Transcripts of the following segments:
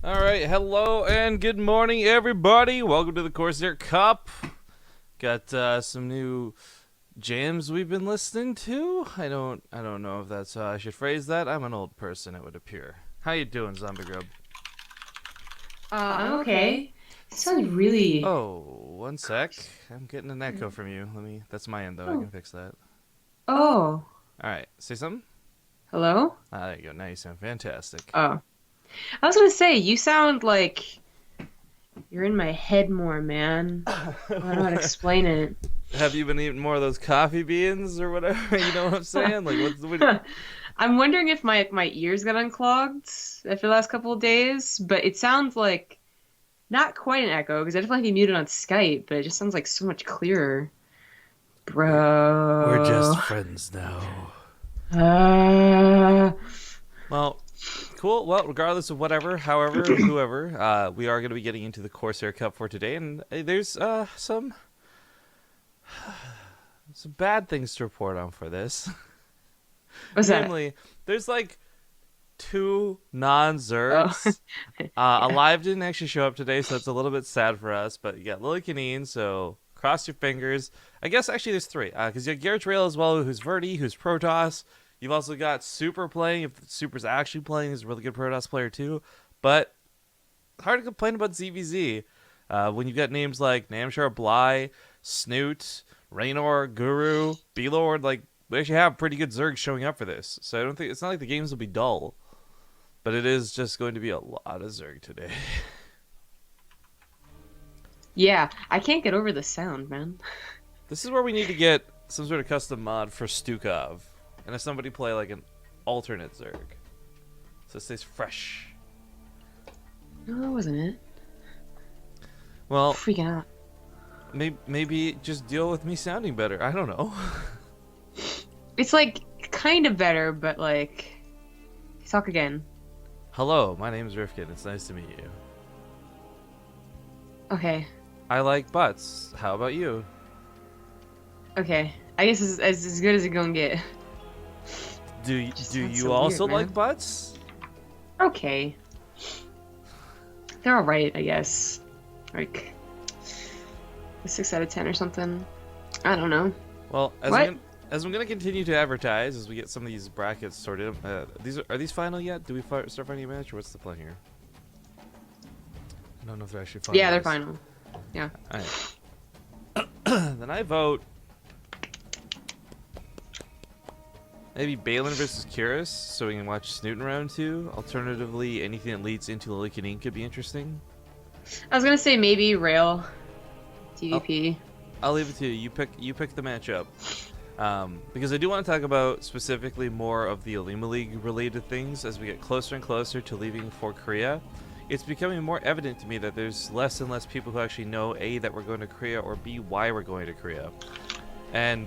Alright, hello and good morning everybody. Welcome to the Corsair Cup. Got some new jams we've been listening to. I don't know if that's how I should phrase that. I'm an old person, it would appear. How you doing, Zombie Grub? I'm okay. It sounds really. Oh, one sec. I'm getting an echo from you. That's my end though, I Oh. can fix that. Oh. Alright, say something? Hello? Ah, there you go. Now you sound fantastic. Oh. I was gonna say, you sound like you're in my head more, man. I don't know how to explain it. Have you been eating more of those coffee beans or whatever? You know what I'm saying? Like, what? I'm wondering if my ears got unclogged after the last couple of days, but it sounds like not quite an echo because I definitely have you muted on Skype, but it just sounds like so much clearer. We're just Bro. friends now. Uh, Well, cool. Well, regardless of whatever, however, whoever, we are going to be getting into the Corsair Cup for today, and there's some bad things to report on for this. what's that? Namely, there's like two Oh. non-Zergs. Alive didn't actually show up today, so it's a little bit sad for us. But you got Lily Canine, so cross your fingers. I guess actually there's three, because you got Garrett Rail as well, who's Verdi, who's Protoss. You've also got Super playing. If Super's actually playing, he's a really good Protoss player too. But hard to complain about ZVZ when you've got names like Namshar Bly, Snoot, Raynor, Guru, B-Lord. Like, we actually have pretty good Zergs showing up for this. So I don't think it's not like the games will be dull. But it is just going to be a lot of Zerg today. Yeah, I can't get over the sound, man. This is where we need to get some sort of custom mod for Stukov. And if somebody play like an alternate Zerg. So it stays fresh. No, that wasn't it. Well, Freaking out. maybe just deal with me sounding better. I don't know. It's like kind of better, but like talk again. Hello, my name is Rifkin. It's nice to meet you. Okay. I like butts. How about you? Okay. I guess it's as good as it gonna get. Do Just do sounds you so also weird, like man. butts? Okay. They're alright, I guess. Like a 6 out of 10 or something. I don't know. Well, What? as I'm gonna continue to advertise as we get some of these brackets sorted. Are these final yet? Do we start finding a match, or what's the plan here? I don't know if they're actually final. Yeah, they're final. Yeah. All right. Then I vote maybe Balin versus Curious, so we can watch Snoot in round 2. Alternatively, anything that leads into Lily Canine could be interesting. I was gonna say maybe Rail I'll, TVP. I'll leave it to you. You pick the matchup. Because I do want to talk about specifically more of the Alima League related things as we get closer and closer to leaving for Korea. It's becoming more evident to me that there's less and less people who actually know A, that we're going to Korea, or B, why we're going to Korea. And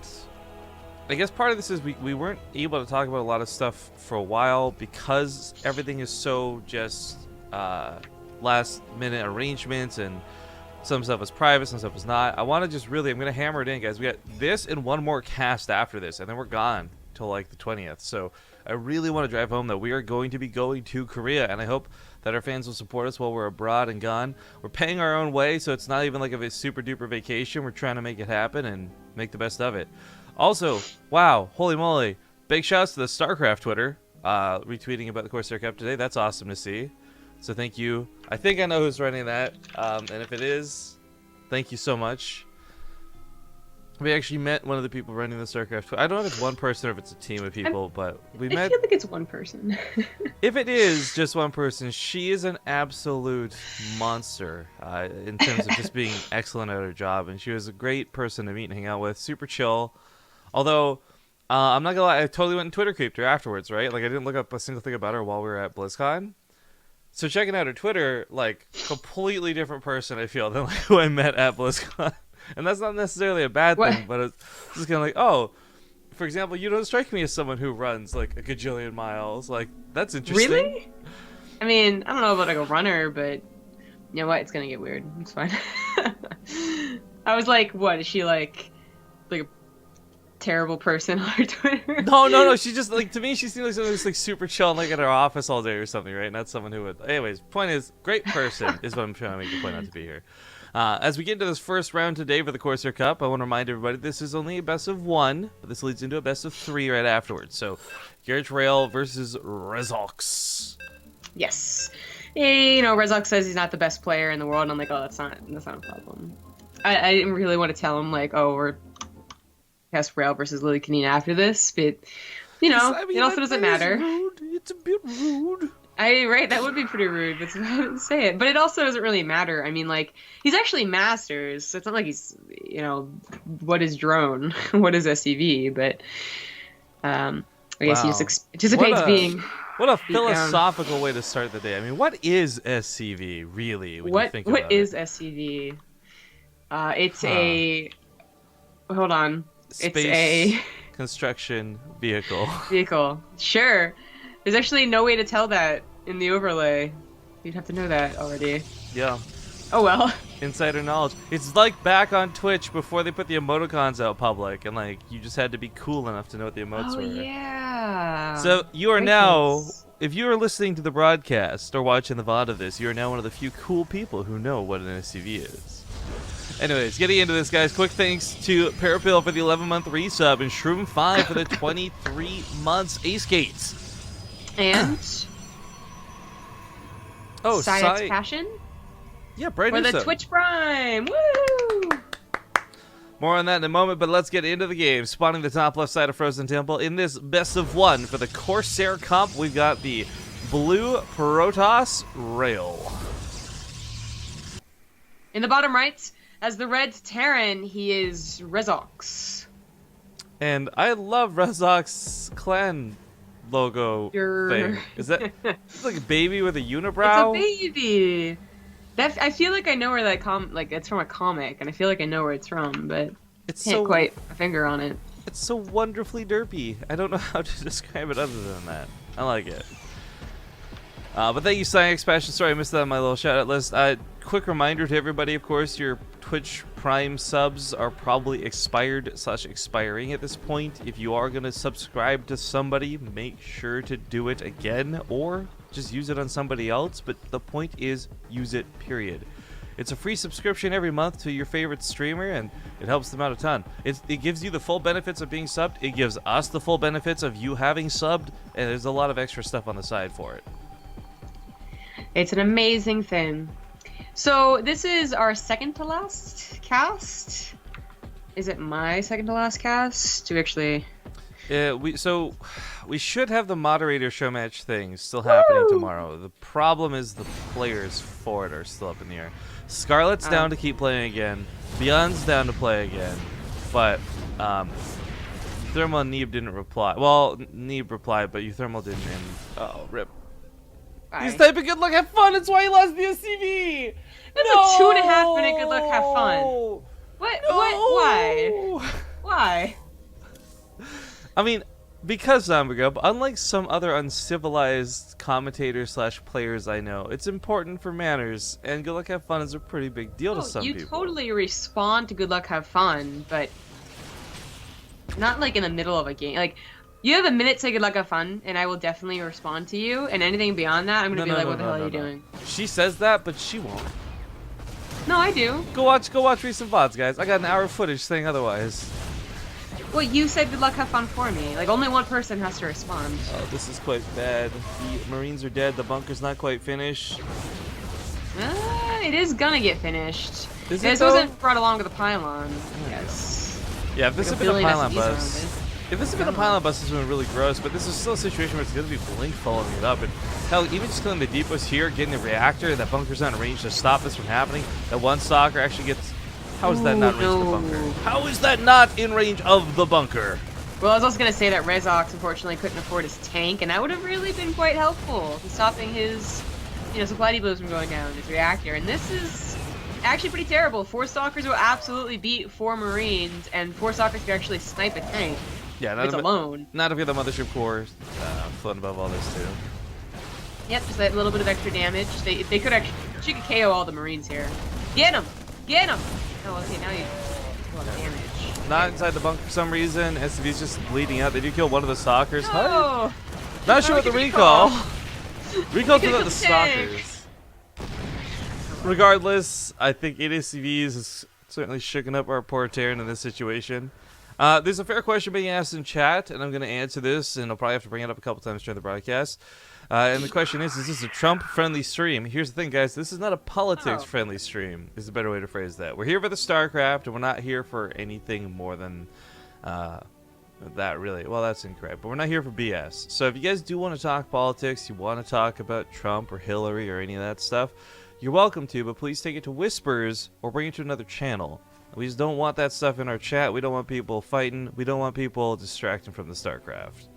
I guess part of this is we weren't able to talk about a lot of stuff for a while because everything is so just last minute arrangements, and some stuff is private, some stuff is not. I want to just really, I'm going to hammer it in, guys. We got this and one more cast after this, and then we're gone till like the 20th. So I really want to drive home that we are going to be going to Korea, and I hope that our fans will support us while we're abroad and gone. We're paying our own way, so it's not even like a super duper vacation. We're trying to make it happen and make the best of it. Also, wow, holy moly, big shouts to the StarCraft Twitter retweeting about the Corsair Cup today. That's awesome to see. So thank you. I think I know who's running that, and if it is, thank you so much. We actually met one of the people running the StarCraft. I don't know if it's one person or if it's a team of people, but we I met. feel like it's one person. If it is just one person, she is an absolute monster in terms of just being excellent at her job, and she was a great person to meet and hang out with. Super chill. Although, I'm not gonna lie, I totally went and Twitter creeped her afterwards, right? Like, I didn't look up a single thing about her while we were at BlizzCon. So checking out her Twitter, like, completely different person, I feel, than like who I met at BlizzCon. And that's not necessarily a bad What? thing, but it's just kind of like, oh, for example, you don't strike me as someone who runs like a gajillion miles. Like, that's interesting. Really? I mean, I don't know about like a runner, but you know what? It's gonna get weird. It's fine. I was like, what is she like a terrible person on her Twitter. No. She just like to me. She seems like someone who's like super chill, and, like at her office all day or something, right? Not someone who would. Anyways, point is, great person is what I'm trying to make the point out to be here. As we get into this first round today for the Corsair Cup, I want to remind everybody this is only a best of 1, but this leads into a best of 3 right afterwards. So, Garage Rail versus RezoX. Yes. You know, RezoX says he's not the best player in the world, and I'm like, oh, that's not a problem. I didn't really want to tell him, like, oh, we're Cast Rail versus Lily Canine after this, but, you know, it also doesn't matter. Rude. It's a bit rude. Right, that would be pretty rude, but I didn't say it. But it also doesn't really matter. I mean, like, he's actually Masters, so it's not like he's, you know, what is Drone? What is SCV? But, I guess he just anticipates being... What a philosophical way to start the day. I mean, what is SCV, really, when you think about it? What is SCV? It's a... Hold on. Space it's a... construction vehicle. Sure. There's actually no way to tell that in the overlay. You'd have to know that already. Yeah. Oh well. Insider knowledge. It's like back on Twitch before they put the emoticons out public, and like you just had to be cool enough to know what the emotes were. Oh yeah. So you are now, if you are listening to the broadcast or watching the VOD of this, you are now one of the few cool people who know what an SCV is. Anyways, getting into this, guys, quick thanks to Parapil for the 11-month resub and Shroom5 for the 23 months Ace Gates. And Science Passion? Yeah, brand for new the sub. Twitch Prime. Woo! More on that in a moment, but let's get into the game. Spawning the top left side of Frozen Temple. In this best of 1 for the Corsair comp, we've got the blue Protoss Rail. In the bottom right, as the red Terran, he is RezoX. And I love RezoX clan logo thing. Is that it's like a baby with a unibrow? It's a baby. I feel like I know where that it's from a comic, and I feel like I know where it's from, but can't quite put a finger on it. It's so wonderfully derpy. I don't know how to describe it other than that. I like it. But thank you, Science Passion. Sorry I missed that on my little shout-out list. Quick reminder to everybody, of course, your Twitch Prime subs are probably expired/expiring at this point. If you are going to subscribe to somebody, make sure to do it again, or just use it on somebody else. But the point is, use it, period. It's a free subscription every month to your favorite streamer, and it helps them out a ton. It gives you the full benefits of being subbed. It gives us the full benefits of you having subbed, and there's a lot of extra stuff on the side for it. It's an amazing thing. So this is our second to last cast. Is it my second to last cast? We should have the moderator show match thing still happening tomorrow. The problem is the players for it are still up in the air. Scarlet's down to keep playing again. Beyond's down to play again, but Thermal and Neeb didn't reply. Well, Neeb replied, but Thermal didn't. And oh, rip. He's typing good luck, have fun. That's why he lost the SCV. That's a 2.5 minute good luck, have fun. What? No. What? Why? I mean, because Zombie, unlike some other uncivilized commentators/players I know, it's important for manners, and good luck, have fun is a pretty big deal to some people. You totally respond to good luck, have fun, but not like in the middle of a game. Like, you have a minute to say good luck, have fun, and I will definitely respond to you, and anything beyond that, I'm gonna be like, what the hell are you doing? She says that, but she won't. No, I do. Go watch recent VODs, guys. I got an hour of footage saying otherwise. Well, you said good luck, have fun for me. Like, only one person has to respond. Oh, this is quite bad. The Marines are dead. The bunker's not quite finished. It is gonna get finished. Is this wasn't brought along with a pylon. Yes. Yeah, if this had been a pylon bus. If this had been a pylon bus, this would have been really gross, but this is still a situation where it's going to be Blink following it up. And hell, even just killing the depots here, getting the reactor, that bunker's not in range to stop this from happening. That one stalker actually gets... How is that not in range of the bunker? How is that not in range of the bunker? Well, I was also going to say that RezoX unfortunately couldn't afford his tank, and that would have really been quite helpful in stopping his, supply depots from going down, his reactor. And this is actually pretty terrible. 4 stalkers will absolutely beat 4 Marines, and 4 stalkers can actually snipe a tank. Yeah, not alone. Not if you have the mothership core floating above all this too. Yep, just that little bit of extra damage. They could actually, she could KO all the Marines here. Get him! Get him! Oh, okay, now you do a lot of damage. not inside the bunker for some reason. SCV's just bleeding out. They do kill one of the stalkers. No! Not sure what the recall. Recall to the tank. stalkers. Regardless, I think ADCVs has certainly shooken up our poor Terran in this situation. There's a fair question being asked in chat, and I'm going to answer this, and I'll probably have to bring it up a couple times during the broadcast. And the question is this a Trump-friendly stream? Here's the thing, guys. This is not a politics-friendly stream, is a better way to phrase that. We're here for the StarCraft, and we're not here for anything more than that, really. Well, that's incorrect, but we're not here for BS. So if you guys do want to talk politics, you want to talk about Trump or Hillary or any of that stuff, you're welcome to, but please take it to Whispers or bring it to another channel. We just don't want that stuff in our chat. We don't want people fighting. We don't want people distracting from the StarCraft.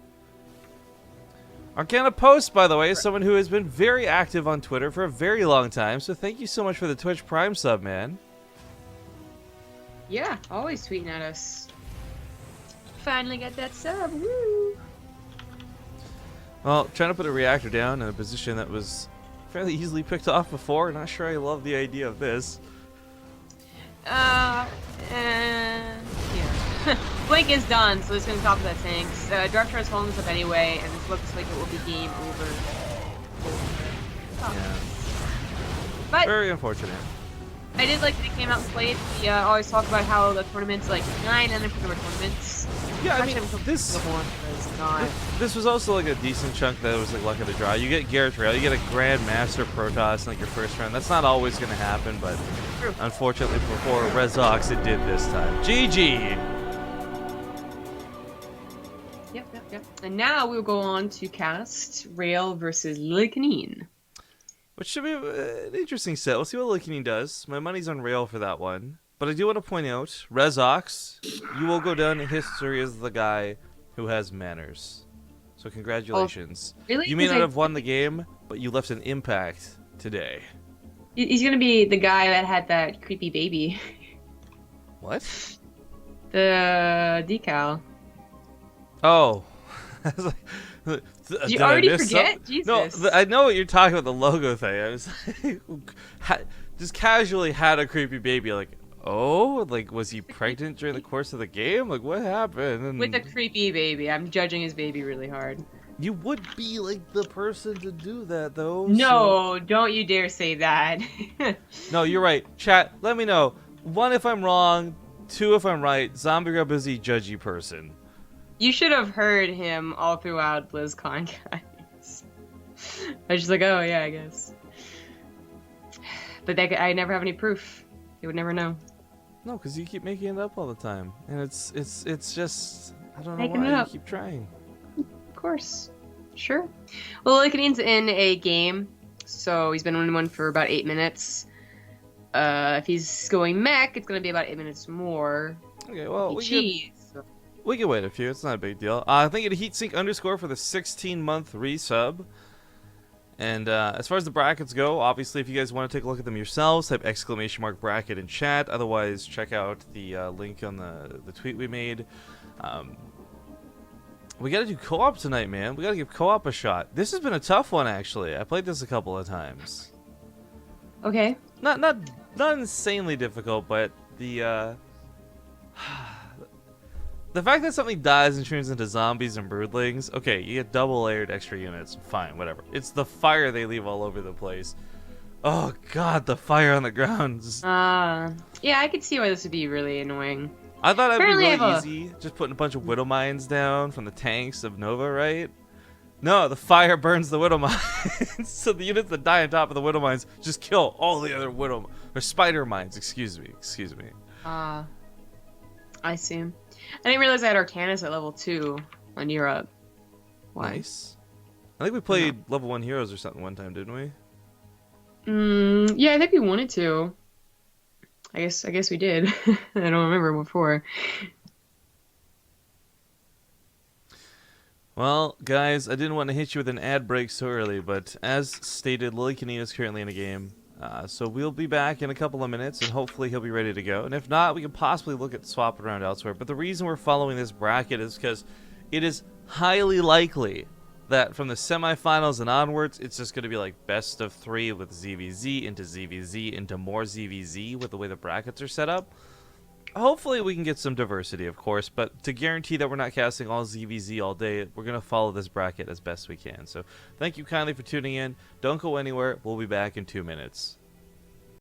Arcana Post, by the way, is someone who has been very active on Twitter for a very long time, so thank you so much for the Twitch Prime sub, man. Yeah, always tweeting at us. Finally got that sub, woo! Well, trying to put a reactor down in a position that was fairly easily picked off before. Not sure I love the idea of this. Yeah. Blink is done, so it's going to top of that tanks. Dark Char's holding this up anyway, and this looks like it will be game over. Oh. Yeah. But Very unfortunate. I did like that it came out and played. We always talk about how the tournaments, like 9 unofficial tournaments. Yeah, I Actually, mean, this was also like a decent chunk that was like luck of the draw. You get Garrett Rail, you get a Grandmaster Protoss in like your first round. That's not always going to happen, but True. Unfortunately for RezoX, it did this time. GG! Yep. And now we'll go on to cast Rail versus Lycanine. Which should be an interesting set. We'll see what Lycanine does. My money's on Rail for that one. But I do want to point out, RezoX, you will go down in history as the guy who has manners. So congratulations. Oh, really? You may not have won the game, but you left an impact today. He's gonna be the guy that had that creepy baby. What? The decal. Oh. I was like, Did you already forget? Something? Jesus. No, I know what you're talking about, the logo thing. I was like, just casually had a creepy baby. Like, oh, like, was he pregnant during the course of the game? Like, what happened? And with a creepy baby. I'm judging his baby really hard. you would be like the person to do that, though. No, don't you dare say that. No, you're right. Chat, let me know. 1, if I'm wrong. 2, if I'm right. Zombie Grub is a judgy person. You should have heard him all throughout BlizzCon, guys. I was just like, oh yeah, I guess. But I never have any proof. You would never know. No, because you keep making it up all the time, and it's just I don't know Making it why you up. keep trying. Of course. Sure. Well, Lycanine's in a game, so he's been on one for about 8 minutes. If he's going mech, it's going to be about 8 minutes more. Okay, well, We we can wait a few. It's not a big deal. I think it heatsink underscore for the 16-month resub. And as far as the brackets go, obviously, if you guys want to take a look at them yourselves, type !bracket in chat. Otherwise, check out the link on the tweet we made. We got to do co-op tonight, man. We got to give co-op a shot. This has been a tough one, actually. I played this a couple of times. Okay. Not insanely difficult, but the fact that something dies and turns into zombies and broodlings, okay, you get double layered extra units, fine, whatever. It's the fire they leave all over the place. Oh god, the fire on the ground. Yeah, I could see why this would be really annoying. I thought it'd be Apparently really easy, just putting a bunch of Widow Mines down from the tanks of Nova, right? No, the fire burns the Widow Mines, so the units that die on top of the Widow Mines just kill all the other or Spider Mines, excuse me. I see. I didn't realize I had Arcanus at level 2 on Europe. Why? Nice. I think we played level 1 heroes or something one time, didn't we? Yeah, I think we wanted to. I guess we did. I don't remember before. Well, guys, I didn't want to hit you with an ad break so early, but as stated, Lycanine is currently in a game. So we'll be back in a couple of minutes, and hopefully he'll be ready to go. And if not, we can possibly look at swapping around elsewhere. But the reason we're following this bracket is because it is highly likely that from the semifinals and onwards, it's just going to be like best of 3 with ZVZ into ZVZ into more ZVZ with the way the brackets are set up. Hopefully we can get some diversity, of course, but to guarantee that we're not casting all ZVZ all day, we're going to follow this bracket as best we can. So thank you kindly for tuning in. Don't go anywhere. We'll be back in 2 minutes.